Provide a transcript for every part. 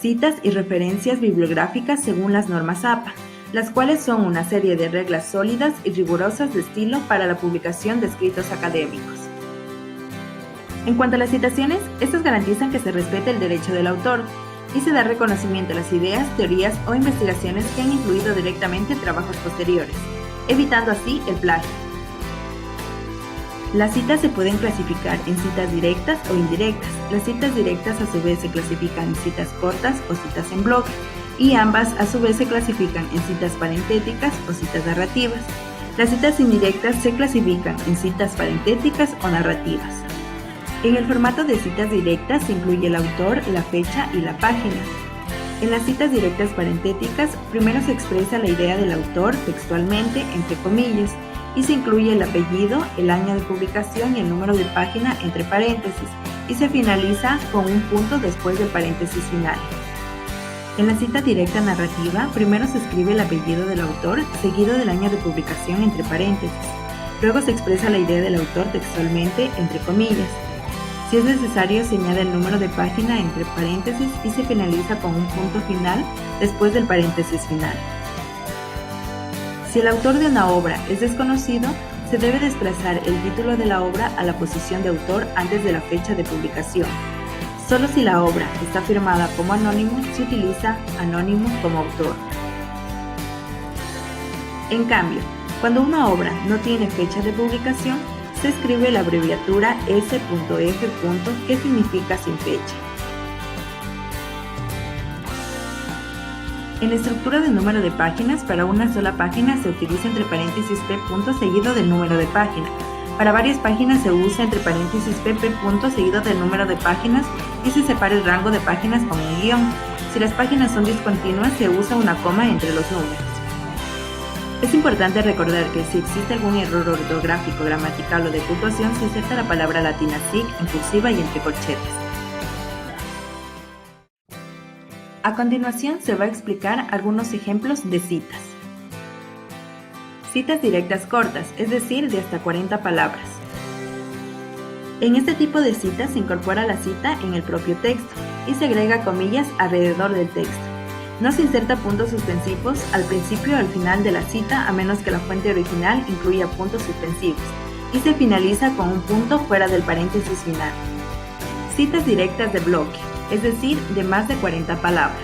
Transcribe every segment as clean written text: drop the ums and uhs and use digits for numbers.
citas y referencias bibliográficas según las normas APA, las cuales son una serie de reglas sólidas y rigurosas de estilo para la publicación de escritos académicos. En cuanto a las citaciones, estas garantizan que se respete el derecho del autor y se da reconocimiento a las ideas, teorías o investigaciones que han influido directamente en trabajos posteriores, evitando así el plagio. Las citas se pueden clasificar en citas directas o indirectas. Las citas directas a su vez se clasifican en citas cortas o citas en bloque, y ambas a su vez se clasifican en citas parentéticas o citas narrativas. Las citas indirectas se clasifican en citas parentéticas o narrativas. En el formato de citas directas se incluye el autor, la fecha y la página. En las citas directas parentéticas, primero se expresa la idea del autor textualmente, entre comillas, y se incluye el apellido, el año de publicación y el número de página entre paréntesis, y se finaliza con un punto después del paréntesis final. En la cita directa narrativa, primero se escribe el apellido del autor, seguido del año de publicación entre paréntesis. Luego se expresa la idea del autor textualmente, entre comillas. Si es necesario, se añade el número de página entre paréntesis y se finaliza con un punto final después del paréntesis final. Si el autor de una obra es desconocido, se debe desplazar el título de la obra a la posición de autor antes de la fecha de publicación. Solo si la obra está firmada como anónimo, se utiliza anónimo como autor. En cambio, cuando una obra no tiene fecha de publicación, se escribe la abreviatura S.F. que significa sin fecha. En la estructura de número de páginas, para una sola página se utiliza entre paréntesis P. seguido del número de página. Para varias páginas se usa entre paréntesis PP. Seguido del número de páginas y se separa el rango de páginas con un guión. Si las páginas son discontinuas, se usa una coma entre los números. Es importante recordar que si existe algún error ortográfico, gramatical o de puntuación, se inserta la palabra latina SIG en cursiva y entre corchetes. A continuación se va a explicar algunos ejemplos de citas. Citas directas cortas, es decir, de hasta 40 palabras. En este tipo de citas se incorpora la cita en el propio texto y se agrega comillas alrededor del texto. No se inserta puntos suspensivos al principio o al final de la cita a menos que la fuente original incluya puntos suspensivos, y se finaliza con un punto fuera del paréntesis final. Citas directas de bloque, es decir, de más de 40 palabras.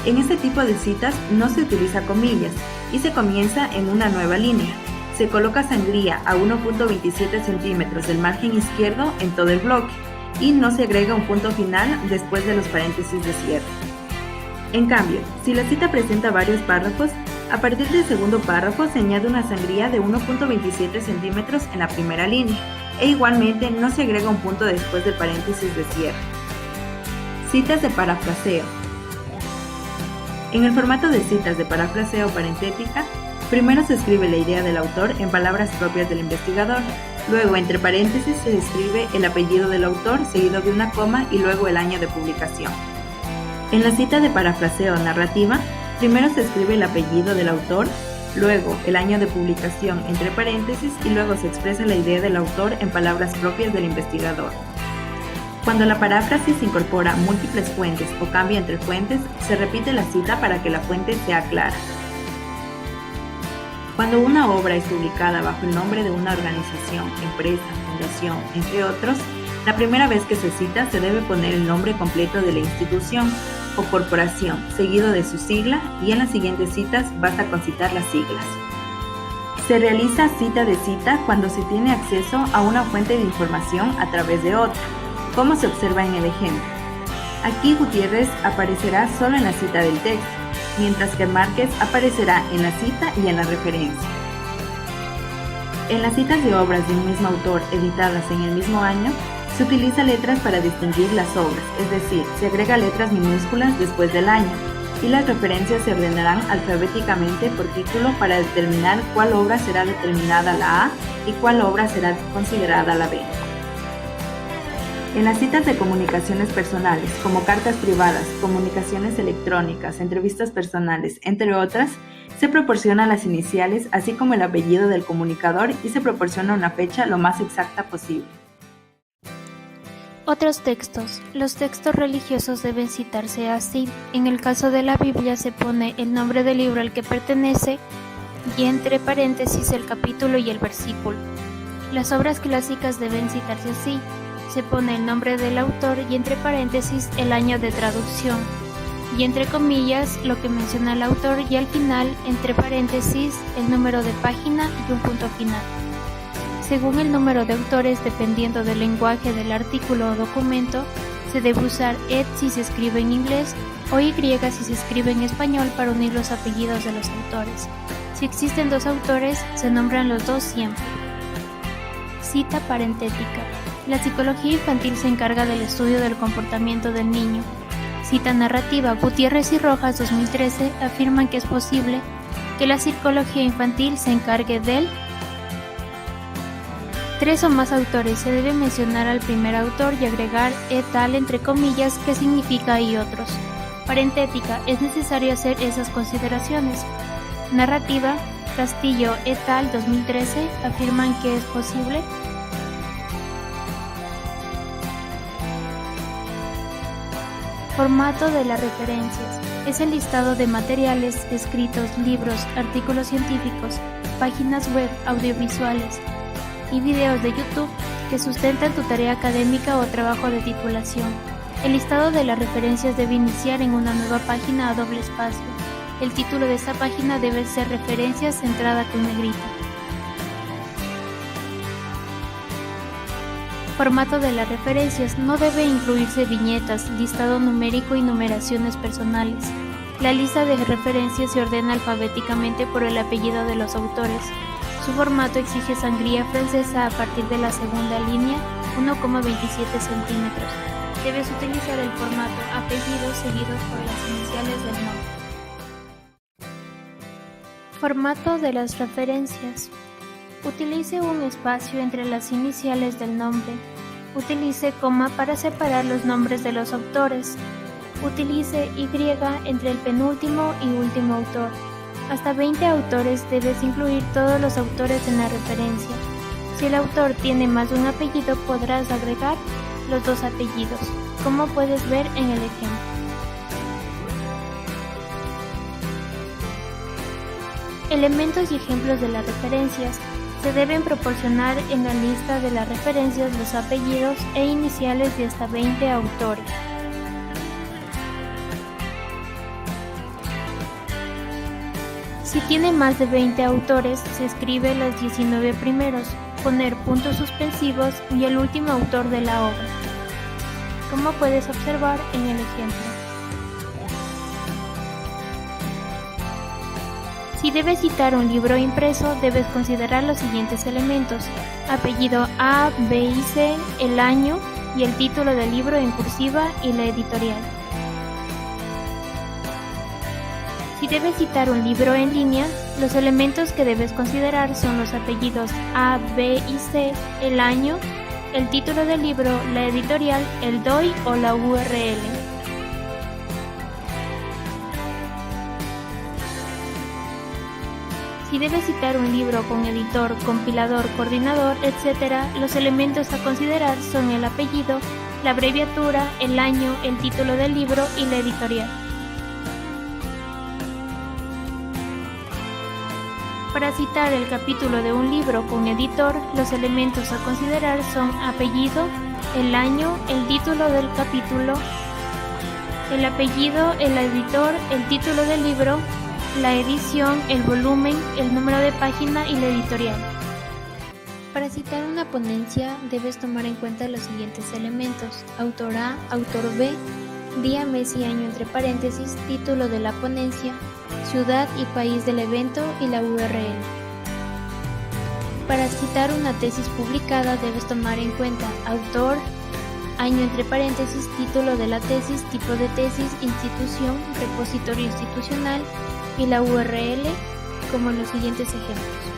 En este tipo de citas no se utiliza comillas y se comienza en una nueva línea. Se coloca sangría a 1.27 centímetros del margen izquierdo en todo el bloque y no se agrega un punto final después de los paréntesis de cierre. En cambio, si la cita presenta varios párrafos, a partir del segundo párrafo se añade una sangría de 1.27 centímetros en la primera línea e igualmente no se agrega un punto después del paréntesis de cierre. Citas de parafraseo. En el formato de citas de parafraseo parentética, primero se escribe la idea del autor en palabras propias del investigador, luego entre paréntesis se escribe el apellido del autor seguido de una coma y luego el año de publicación. En la cita de parafraseo narrativa, primero se escribe el apellido del autor, luego el año de publicación entre paréntesis y luego se expresa la idea del autor en palabras propias del investigador. Cuando la paráfrasis incorpora múltiples fuentes o cambia entre fuentes, se repite la cita para que la fuente sea clara. Cuando una obra es publicada bajo el nombre de una organización, empresa, fundación, entre otros, la primera vez que se cita se debe poner el nombre completo de la institución o corporación, seguido de su sigla, y en las siguientes citas basta con citar las siglas. Se realiza cita de cita cuando se tiene acceso a una fuente de información a través de otra, como se observa en el ejemplo. Aquí Gutiérrez aparecerá solo en la cita del texto, mientras que Márquez aparecerá en la cita y en la referencia. En las citas de obras de un mismo autor editadas en el mismo año, se utiliza letras para distinguir las obras, es decir, se agrega letras minúsculas después del año, y las referencias se ordenarán alfabéticamente por título para determinar cuál obra será determinada la A y cuál obra será considerada la B. En las citas de comunicaciones personales, como cartas privadas, comunicaciones electrónicas, entrevistas personales, entre otras, se proporcionan las iniciales, así como el apellido del comunicador y se proporciona una fecha lo más exacta posible. Otros textos. Los textos religiosos deben citarse así. En el caso de la Biblia se pone el nombre del libro al que pertenece y entre paréntesis el capítulo y el versículo. Las obras clásicas deben citarse así. Se pone el nombre del autor y entre paréntesis el año de traducción y entre comillas lo que menciona el autor y al final entre paréntesis el número de página y un punto final. Según el número de autores, dependiendo del lenguaje del artículo o documento, se debe usar ed si se escribe en inglés o y si se escribe en español para unir los apellidos de los autores. Si existen dos autores, se nombran los dos siempre. Cita parentética. La psicología infantil se encarga del estudio del comportamiento del niño. Cita narrativa. Gutiérrez y Rojas, 2013, afirman que es posible que la psicología infantil se encargue del 3 o más autores. Se debe mencionar al primer autor y agregar et al entre comillas que significa y otros. Parentética. Es necesario hacer esas consideraciones. Narrativa. Castillo et al. 2013 afirman que es posible Formato de las referencias. Es el listado de materiales, escritos, libros, artículos científicos, páginas web, audiovisuales y videos de YouTube que sustentan tu tarea académica o trabajo de titulación. El listado de las referencias debe iniciar en una nueva página a doble espacio. El título de esta página debe ser Referencias centrada con negrita. Formato de las referencias. No debe incluirse viñetas, listado numérico y numeraciones personales. La lista de referencias se ordena alfabéticamente por el apellido de los autores. Su formato exige sangría francesa a partir de la segunda línea, 1,27 centímetros. Debes utilizar el formato apellidos seguidos por las iniciales del nombre. Formato de las referencias. Utilice un espacio entre las iniciales del nombre. Utilice coma para separar los nombres de los autores. Utilice Y entre el penúltimo y último autor. Hasta 20 autores debes incluir todos los autores en la referencia. Si el autor tiene más de un apellido, podrás agregar los dos apellidos, como puedes ver en el ejemplo. Elementos y ejemplos de las referencias. Se deben proporcionar en la lista de las referencias los apellidos e iniciales de hasta 20 autores. Si tiene más de 20 autores, se escribe los 19 primeros, poner puntos suspensivos y el último autor de la obra, como puedes observar en el ejemplo. Si debes citar un libro impreso, debes considerar los siguientes elementos: apellido A, B y C, el año y el título del libro en cursiva y la editorial. Si debes citar un libro en línea, los elementos que debes considerar son los apellidos A, B y C, el año, el título del libro, la editorial, el DOI o la URL. Si debes citar un libro con editor, compilador, coordinador, etc., los elementos a considerar son el apellido, la abreviatura, el año, el título del libro y la editorial. Para citar el capítulo de un libro con editor, los elementos a considerar son apellido, el año, el título del capítulo, el apellido, el editor, el título del libro, la edición, el volumen, el número de página y la editorial. Para citar una ponencia debes tomar en cuenta los siguientes elementos: autor A, autor B, día, mes y año entre paréntesis, título de la ponencia, ciudad y país del evento y la URL. Para citar una tesis publicada debes tomar en cuenta autor, año entre paréntesis, título de la tesis, tipo de tesis, institución, repositorio institucional y la URL, como en los siguientes ejemplos.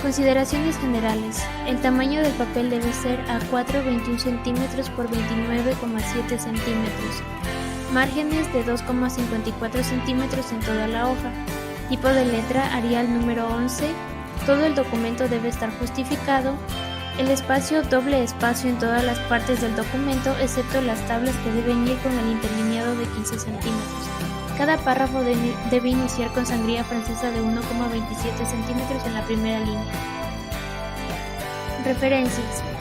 Consideraciones generales. El tamaño del papel debe ser A4 21 cm por 29,7 cm. Márgenes de 2,54 cm en toda la hoja. Tipo de letra Arial número 11. Todo el documento debe estar justificado. El espacio doble espacio en todas las partes del documento, excepto las tablas que deben ir con el interlineado de 15 centímetros. Cada párrafo debe iniciar con sangría francesa de 1,27 centímetros en la primera línea. Referencias.